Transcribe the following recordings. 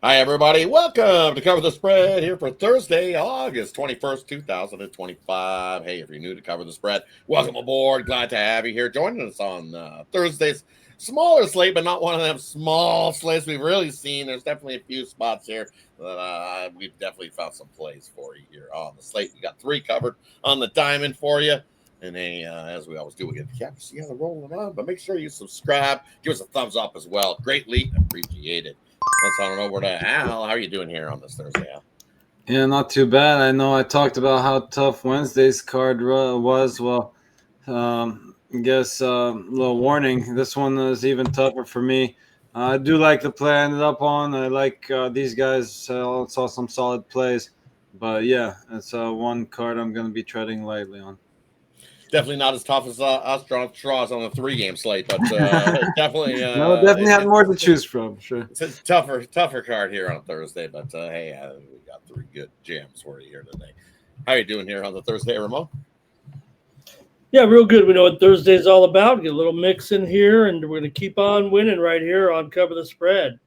Hi, everybody. Welcome to Cover the Spread here for Thursday, August 21st, 2025. Hey, if you're new to Cover the Spread, welcome aboard. Glad to have you here joining us on Thursday's smaller slate, but not one of them small slates we've really seen. There's definitely a few spots here that we've definitely found some plays for you here on the slate. We got three covered on the diamond for you. And hey, as we always do, we get the cap to see how they're rolling on. But make sure you subscribe. Give us a thumbs up as well. Greatly appreciated. Let's on over to Al. How are you doing here on this Thursday, Al? Yeah, not too bad. I know I talked about how tough Wednesday's card was. Well, I guess little warning. This one is even tougher for me. I do like the play I ended up on. I like these guys. Saw some solid plays, but yeah, it's one card I'm going to be treading lightly on. Definitely not as tough as us drawing straws on the three-game slate, but definitely No, definitely had more to choose from. Sure. it's a tougher card here on Thursday. But hey, we got three good jams for you here today. How are you doing here on the Thursday, Ramon? Yeah, real good. We know what Thursday's all about. Get a little mix in here, and we're going to keep on winning right here on Cover the Spread.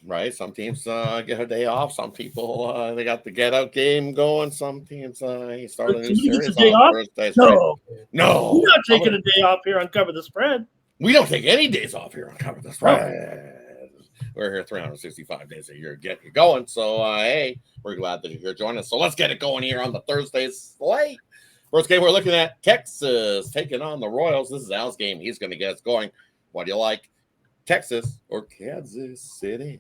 Right. Some teams get a day off. Some people they got the get out game going. Some teams start a new Somebody gets a series day on off? Thursdays. No, Right? we're No, not taking a day off here on Cover the Spread. we don't take any days off here on Cover the Spread. We're here 365 days a year to get you going. So, hey, we're glad that you're here joining us. So, let's get it going here on the Thursday slate. First game we're looking at Texas taking on the Royals. This is Al's game. He's going to get us going. What do you like, Texas or Kansas City?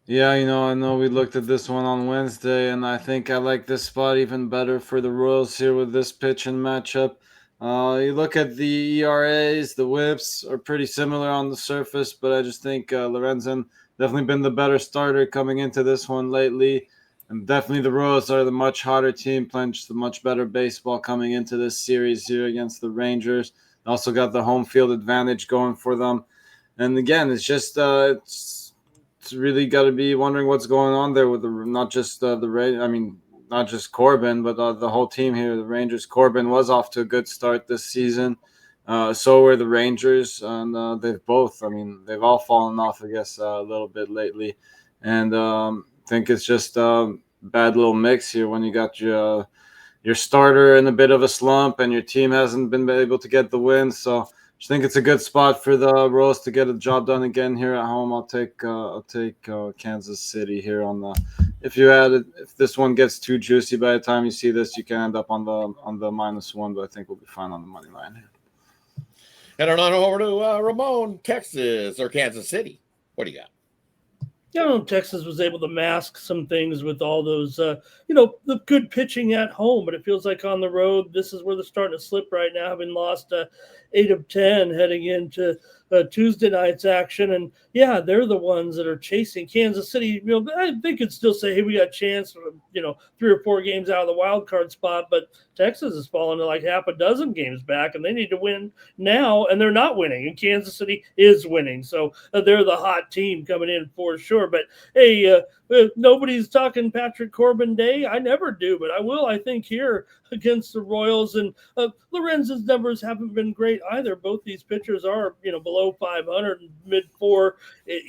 Yeah, I know we looked at this one on Wednesday, and I think I like this spot even better for the Royals here with this pitch and matchup. You look at the ERAs, the whips are pretty similar on the surface, but I just think Lorenzen definitely been the better starter coming into this one lately. And definitely the Royals are the much hotter team, playing just a much better baseball coming into this series here against the Rangers. Also got the home field advantage going for them. And again, it's just it's really got to be wondering what's going on there with not just not just Corbin, but the whole team here. The Rangers. Corbin was off to a good start this season. So were the Rangers, and they've all fallen off, I guess, a little bit lately. And I think it's just a bad little mix here when you got your starter in a bit of a slump, and your team hasn't been able to get the win. So I think it's a good spot for the Royals to get a job done again here at home. I'll take Kansas City here on the. If this one gets too juicy by the time you see this, you can end up on the -1, but I think we'll be fine on the money line here. Head on over to Ramon, Texas or Kansas City. What do you got? Texas was able to mask some things with all those, the good pitching at home, but it feels like on the road, this is where they're starting to slip right now, having lost 8 of 10 heading into Tuesday night's action. And yeah, they're the ones that are chasing Kansas City. They could still say, hey, we got a chance, 3 or 4 games out of the wild card spot, but Texas has fallen to like half a dozen games back, and they need to win now, and they're not winning, and Kansas City is winning. So they're the hot team coming in for sure. But hey, nobody's talking Patrick Corbin Day. I never do, but I will, I think, here against the Royals. And Lorenzen's numbers haven't been great either. Both these pitchers are, below 500 and mid-4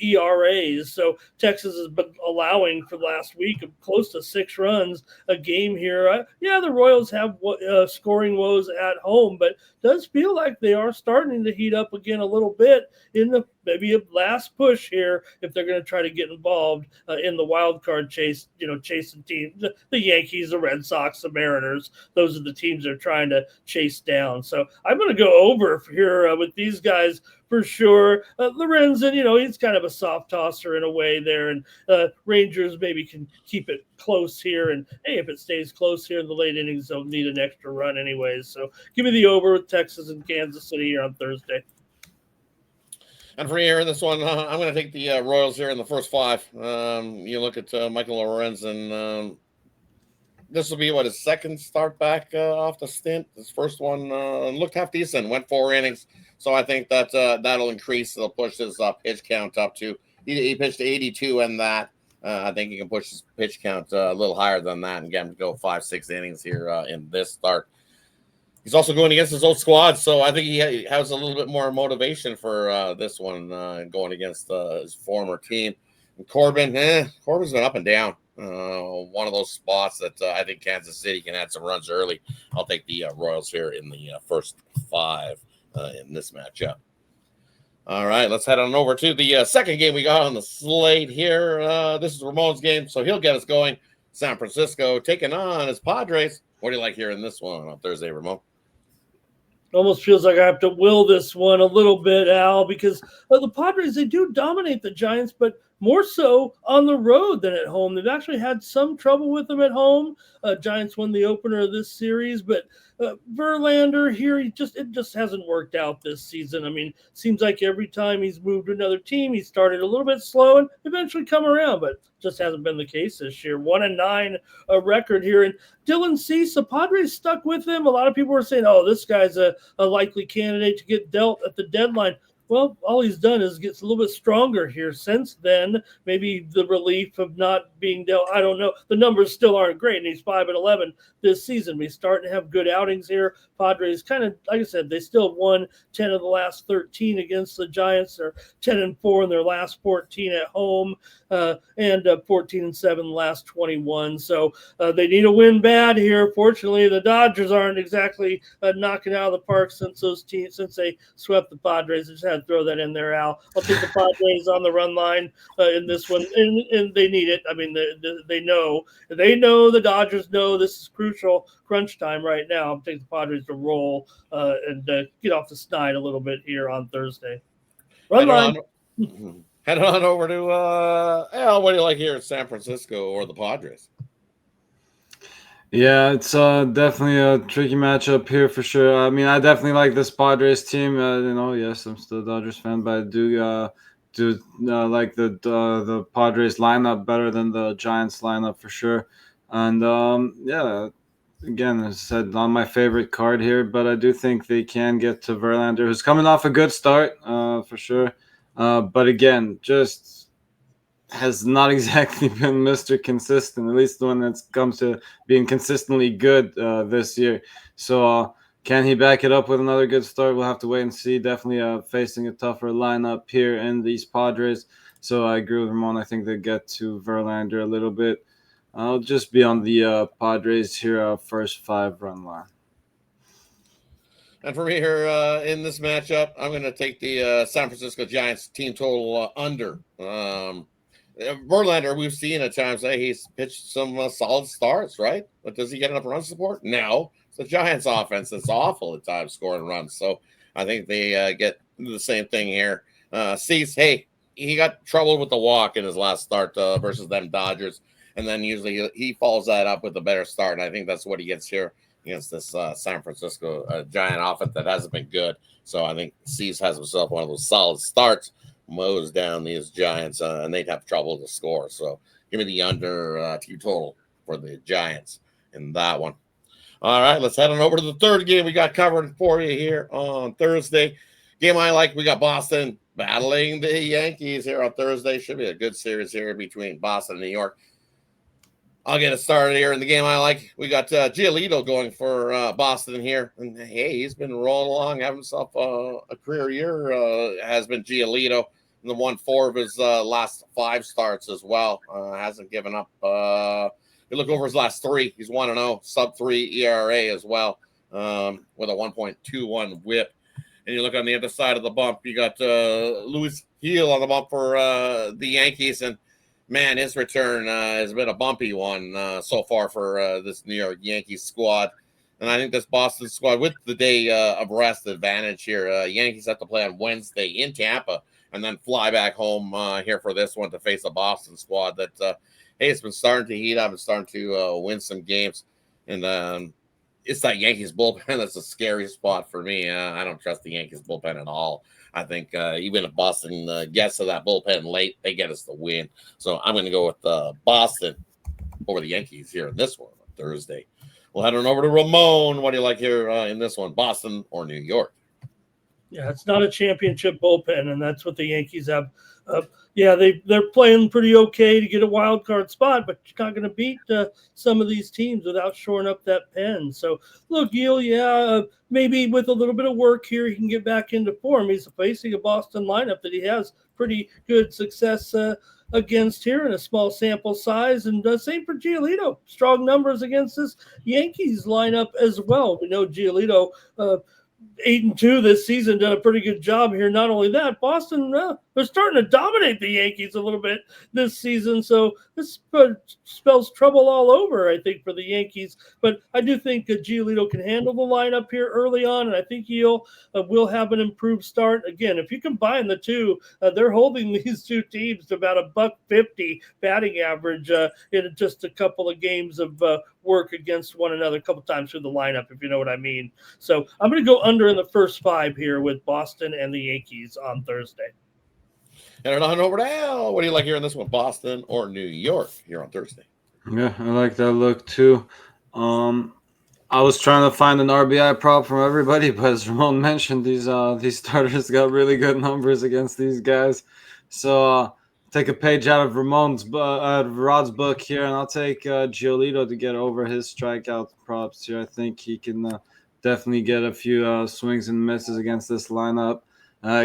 ERAs. So Texas has been allowing for the last week of close to 6 runs a game here. The Royals have scoring woes at home, but does feel like they are starting to heat up again a little bit in the maybe a last push here if they're going to try to get involved in the wild card chase, chasing teams, the Yankees, the Red Sox, the Mariners. Those are the teams they're trying to chase down. So I'm going to go over here with these guys for sure. Lorenzen, he's kind of a soft tosser in a way there, and Rangers maybe can keep it close here. And hey, if it stays close here in the late innings, they'll need an extra run anyways. So give me the over with Texas and Kansas City here on Thursday. And for here in this one, I'm going to take the Royals here in the first 5. You look at Michael Lorenzen. This will be his second start back off the stint. His first one looked half decent, went 4 innings. So I think that that'll increase. It'll push his pitch count up to. He pitched 82 in that. I think he can push his pitch count a little higher than that and get him to go 5-6 innings here in this start. He's also going against his old squad, so I think he has a little bit more motivation for this one going against his former team. And Corbin's been up and down. One of those spots that I think Kansas City can add some runs early. I'll take the Royals here in the first 5 in this matchup. All right, let's head on over to the second game we got on the slate here. This is Ramon's game, so he'll get us going. San Francisco taking on his Padres. What do you like here in this one on Thursday, Ramon? Almost feels like I have to will this one a little bit, Al, because the Padres, they do dominate the Giants, but more so on the road than at home. They've actually had some trouble with them at home. Giants won the opener of this series, but Verlander here, it just hasn't worked out this season. I mean, seems like every time he's moved to another team, he started a little bit slow and eventually come around, but just hasn't been the case this year. 1-9 record here. And Dylan Cease, the Padres stuck with him. A lot of people were saying, oh, this guy's a likely candidate to get dealt at the deadline. Well, all he's done is gets a little bit stronger here since then. Maybe the relief of not being dealt. I don't know. The numbers still aren't great, and he's 5-11 this season. He's starting to have good outings here. Padres kind of, like I said, they still have won 10 of the last 13 against the Giants. They're 10-4 in their last 14 at home, and 14-7 the last 21. So they need a win bad here. Fortunately, the Dodgers aren't exactly knocking out of the park since they swept the Padres. I just had to throw that in there, Al. I'll take the Padres on the run line in this one, and they need it. I mean, they know the Dodgers know this is crucial crunch time right now. I'm taking the Padres to roll and get off the snide a little bit here on Thursday. Run line. Head on over to Al. What do you like here in San Francisco or the Padres? Yeah, it's definitely a tricky matchup here for sure. I mean, I definitely like this Padres team. Yes, I'm still a Dodgers fan, but I do like the Padres lineup better than the Giants lineup for sure. And again, as I said, not my favorite card here, but I do think they can get to Verlander, who's coming off a good start for sure. But again, just has not exactly been Mr. Consistent, at least the one that's come to being consistently good this year. So can he back it up with another good start? We'll have to wait and see. Definitely facing a tougher lineup here in these Padres. So I agree with Ramon. I think they get to Verlander a little bit. I'll just be on the Padres here, first 5-run line. And for me here in this matchup, I'm going to take the San Francisco Giants team total under. Verlander, we've seen at times he's pitched some solid starts, right? But does he get enough run support? No. It's the Giants offense that's awful at times scoring runs. So I think they get the same thing here. Cease, he got trouble with the walk in his last start versus them Dodgers. And then usually he follows that up with a better start. And I think that's what he gets here against this San Francisco Giant offense that hasn't been good. So I think Cease has himself one of those solid starts, mows down these Giants, and they'd have trouble to score. So give me the under team total for the Giants in that one. All right, let's head on over to the third game we got covered for you here on Thursday. Game I like, we got Boston battling the Yankees here on Thursday. Should be a good series here between Boston and New York. I'll get it started here in the game I like. We got Giolito going for Boston here. And, he's been rolling along, having himself a career year, has been Giolito. And the won 4 of his last 5 starts as well. Hasn't given up. You look over his last 3. He's 1-0, sub-3 ERA as well, with a 1.21 whip. And you look on the other side of the bump, you got Luis Gil on the bump for the Yankees. And, man, his return has been a bumpy one so far for this New York Yankees squad. And I think this Boston squad, with the day of rest advantage here, Yankees have to play on Wednesday in Tampa and then fly back home here for this one to face a Boston squad that, it's been starting to heat up and starting to win some games. And it's that Yankees bullpen that's a scary spot for me. I don't trust the Yankees bullpen at all. I think even if Boston gets to that bullpen late, they get us the win. So I'm going to go with Boston over the Yankees here in this one on Thursday. We'll head on over to Ramon. What do you like here in this one, Boston or New York? Yeah, it's not a championship bullpen, and that's what the Yankees have Yeah, they're playing pretty okay to get a wild card spot, but you're not going to beat some of these teams without shoring up that pen. So, look, Yale, maybe with a little bit of work here, he can get back into form. He's facing a Boston lineup that he has pretty good success against here in a small sample size. And same for Giolito. Strong numbers against this Yankees lineup as well. We know Giolito 8-2 this season, done a pretty good job here. Not only that, Boston, they're starting to dominate the Yankees a little bit this season. So this spells trouble all over, I think, for the Yankees. But I do think Giolito can handle the lineup here early on, and I think he'll will have an improved start. Again, if you combine the two, they're holding these two teams to about $150 batting average in just a couple of games of work against one another, a couple times through the lineup, if you know what I mean. So I'm going to go under in the first 5 here with Boston and the Yankees on Thursday. And on over to Al. What do you like here in this one, Boston or New York here on Thursday? Yeah, I like that look too. I was trying to find an RBI prop from everybody, but as Ramon mentioned, these starters got really good numbers against these guys. So take a page out of Rodd's book here, and I'll take Giolito to get over his strikeout props here. I think he can definitely get a few swings and misses against this lineup.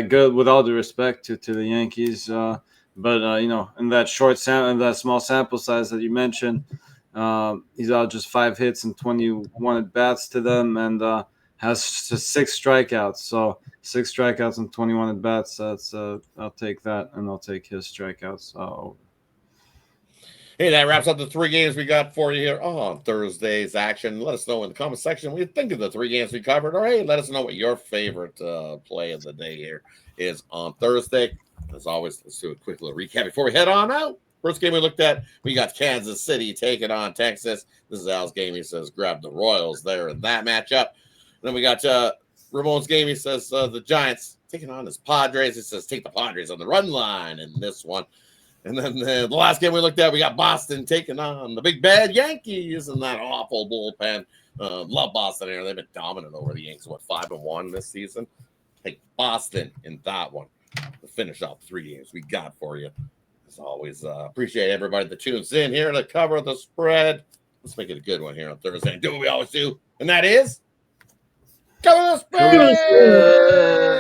Good, with all due respect to the Yankees, but in that small sample size that you mentioned, he's out just 5 hits and 21 at bats to them, and has just 6 strikeouts. So 6 strikeouts and 21 at bats. That's I'll take that, and I'll take his strikeouts. Hey, that wraps up the 3 games we got for you here on Thursday's action. Let us know in the comment section what you think of the 3 games we covered. Or hey, let us know what your favorite play of the day here is on Thursday. As always, let's do a quick little recap before we head on out. First game we looked at, we got Kansas City taking on Texas. This is Al's game. He says grab the Royals there in that matchup. Then we got Ramon's game. He says the Giants taking on his Padres. He says take the Padres on the run line in this one. And then the last game we looked at, we got Boston taking on the big bad Yankees and that awful bullpen. Love Boston here. They've been dominant over the Yankees. 5-1 this season? Take Boston in that one to finish off 3 games we got for you. As always, appreciate everybody that tunes in here to cover the spread. Let's make it a good one here on Thursday and do what we always do, and that is cover the spread.